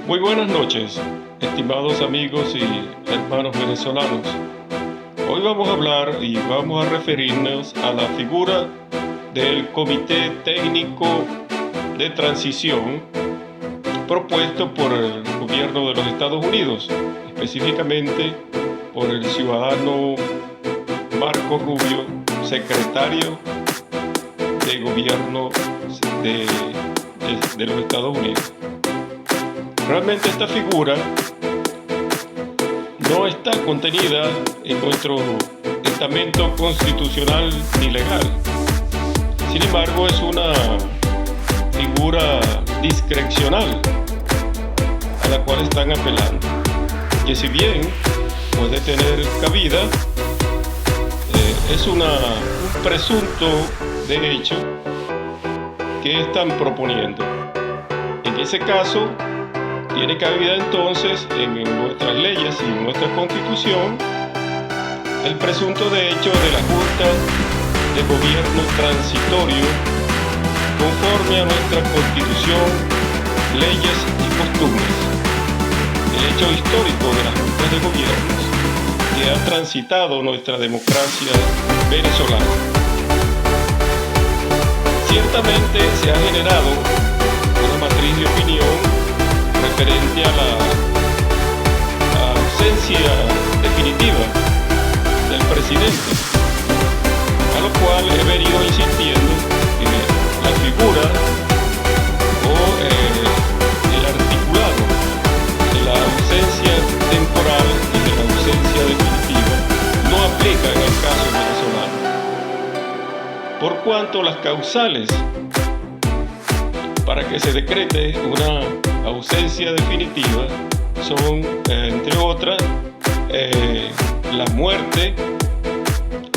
Muy buenas noches, estimados amigos y hermanos venezolanos. Hoy vamos a hablar y vamos a referirnos a la figura del Comité Técnico de Transición propuesto por el gobierno de los Estados Unidos, específicamente por el ciudadano Marco Rubio, secretario de gobierno de los Estados Unidos. Realmente esta figura no está contenida en nuestro estamento constitucional ni legal. Sin embargo, es una figura discrecional a la cual están apelando, que si bien puede tener cabida, es un presunto de hecho que están proponiendo. En ese caso, tiene cabida entonces en nuestras leyes y en nuestra Constitución el presunto de hecho de la Junta de Gobierno Transitorio conforme a nuestra Constitución, leyes y costumbres. El hecho histórico de las juntas de gobiernos que ha transitado nuestra democracia venezolana. Ciertamente se ha generado una matriz de opinión referente a la ausencia definitiva del presidente, a lo cual he venido insistiendo que la figura o el articulado de la ausencia temporal y de la ausencia definitiva no aplica en el caso venezolano, por cuanto las causales para que se decrete una ausencia definitiva son, entre otras, la muerte,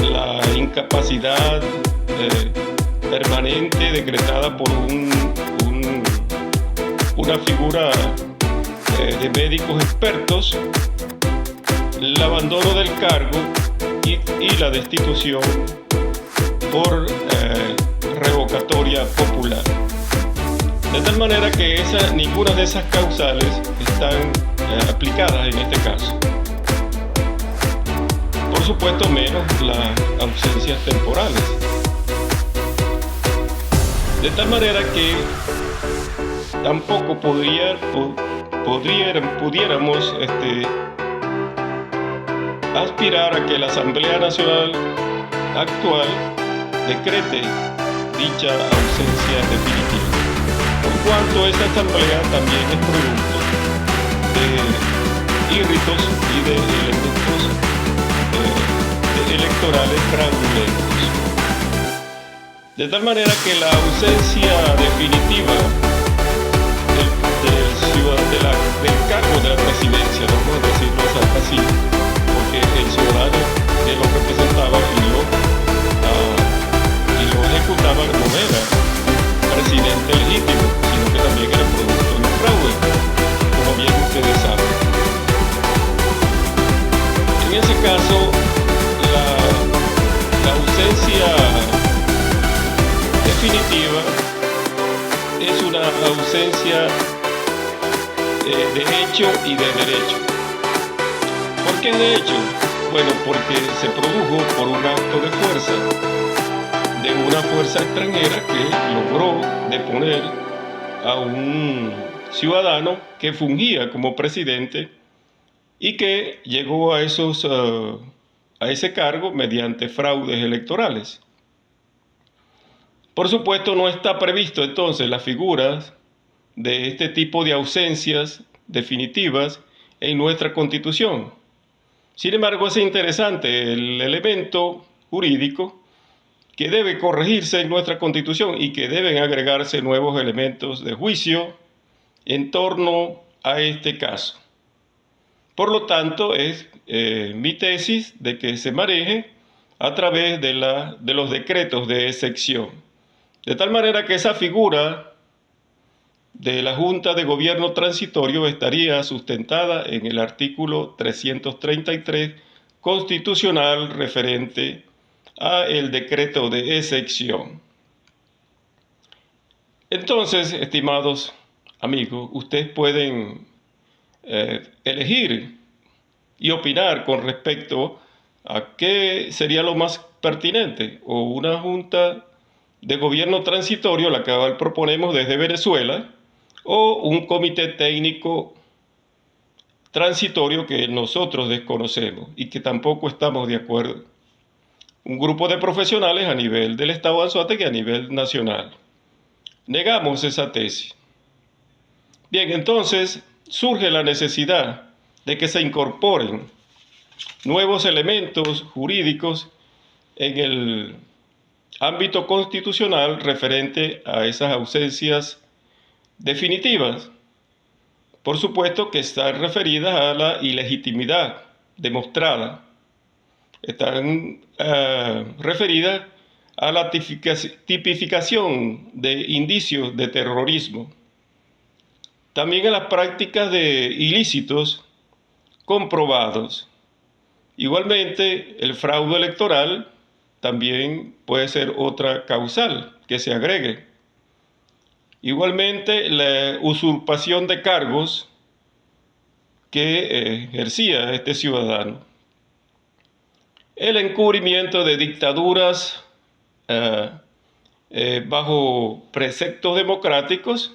la incapacidad permanente decretada por una figura de médicos expertos, el abandono del cargo y la destitución por revocatoria popular. De tal manera que ninguna de esas causales están aplicadas en este caso. Por supuesto, menos las ausencias temporales. De tal manera que tampoco pudiéramos aspirar a que la Asamblea Nacional actual decrete dicha ausencia definitiva, por cuanto esta asamblea también es producto de írritos y de elementos electorales fraudulentos. De tal manera que la ausencia definitiva del cargo de la presidencia, vamos a decirlo así, porque el ciudadano que lo representaba y lo ejecutaba no era presidente legítimo, sino que también era producto de un fraude, como bien ustedes saben. En ese caso, la ausencia definitiva es una ausencia de hecho y de derecho. ¿Por qué de hecho? Bueno, porque se produjo por un acto de fuerza de una fuerza extranjera que logró deponer a un ciudadano que fungía como presidente y que llegó a ese cargo mediante fraudes electorales. Por supuesto, no está previsto entonces las figuras de este tipo de ausencias definitivas en nuestra Constitución. Sin embargo, es interesante el elemento jurídico que debe corregirse en nuestra Constitución y que deben agregarse nuevos elementos de juicio en torno a este caso. Por lo tanto, es mi tesis de que se maneje a través de los decretos de excepción, de tal manera que esa figura de la Junta de Gobierno Transitorio estaría sustentada en el artículo 333 constitucional referente a el decreto de excepción. Entonces, estimados amigos, ustedes pueden elegir y opinar con respecto a qué sería lo más pertinente, o una junta de gobierno transitorio, la cual proponemos desde Venezuela, o un comité técnico transitorio que nosotros desconocemos y que tampoco estamos de acuerdo. Un grupo de profesionales a nivel del Estado de Anzoátegui y a nivel nacional. Negamos esa tesis. Bien, entonces surge la necesidad de que se incorporen nuevos elementos jurídicos en el ámbito constitucional referente a esas ausencias definitivas. Por supuesto que están referidas a la ilegitimidad demostrada, están referidas a la tipificación de indicios de terrorismo, también a las prácticas de ilícitos comprobados. Igualmente, el fraude electoral también puede ser otra causal que se agregue. Igualmente, la usurpación de cargos que ejercía este ciudadano. El encubrimiento de dictaduras bajo preceptos democráticos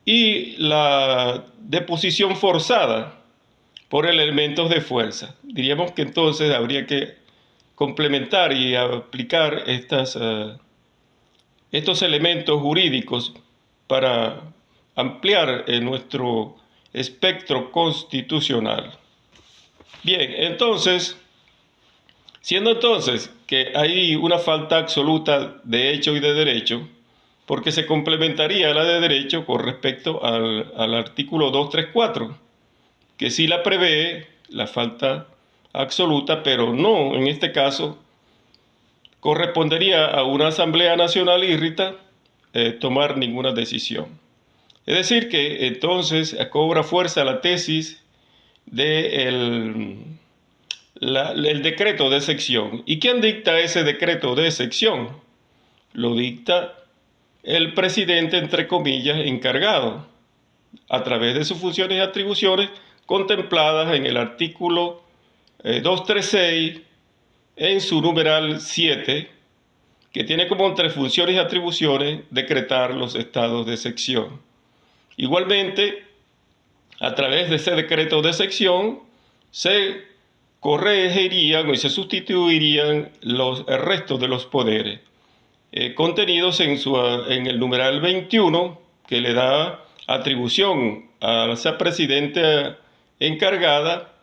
y la deposición forzada por elementos de fuerza. Diríamos que entonces habría que complementar y aplicar estos elementos jurídicos para ampliar nuestro espectro constitucional. Bien, entonces, siendo entonces que hay una falta absoluta de hecho y de derecho, porque se complementaría la de derecho con respecto al artículo 234, que sí la prevé, la falta absoluta, pero no, en este caso, correspondería a una Asamblea Nacional írrita tomar ninguna decisión. Es decir, que entonces cobra fuerza la tesis del decreto de sección. ¿Y quién dicta ese decreto de sección? Lo dicta el presidente, entre comillas, encargado, a través de sus funciones y atribuciones contempladas en el artículo 236, en su numeral 7, que tiene como entre funciones y atribuciones decretar los estados de sección. Igualmente, a través de ese decreto de sección, se corregirían y se sustituirían el resto de los poderes, contenidos en el numeral 21, que le da atribución a esa presidenta encargada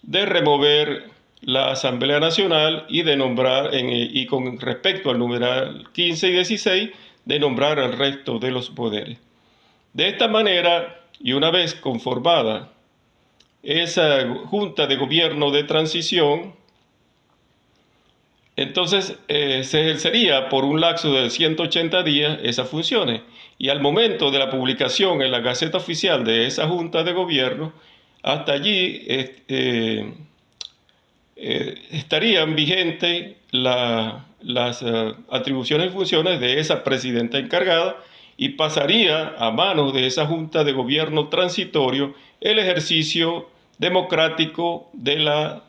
de remover la Asamblea Nacional y de nombrar, y con respecto al numeral 15 y 16, de nombrar al resto de los poderes. De esta manera, y una vez conformada esa Junta de Gobierno de Transición, entonces se ejercería por un lapso de 180 días esas funciones, y al momento de la publicación en la Gaceta Oficial de esa Junta de Gobierno, hasta allí estarían vigentes las atribuciones y funciones de esa presidenta encargada, y pasaría a manos de esa Junta de Gobierno transitorio el ejercicio democrático de las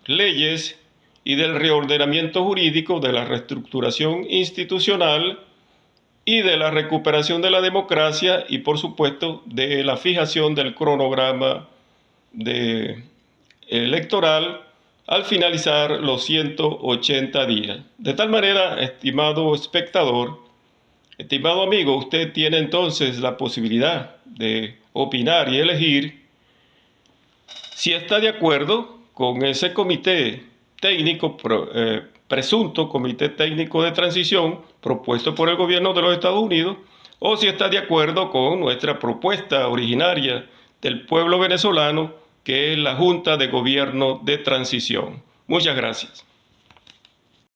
leyes y del reordenamiento jurídico, de la reestructuración institucional y de la recuperación de la democracia, y por supuesto de la fijación del cronograma electoral al finalizar los 180 días. De tal manera, estimado espectador, estimado amigo, usted tiene entonces la posibilidad de opinar y elegir si está de acuerdo con ese comité técnico, presunto comité técnico de transición propuesto por el gobierno de los Estados Unidos, o si está de acuerdo con nuestra propuesta originaria del pueblo venezolano, que es la Junta de Gobierno de Transición. Muchas gracias.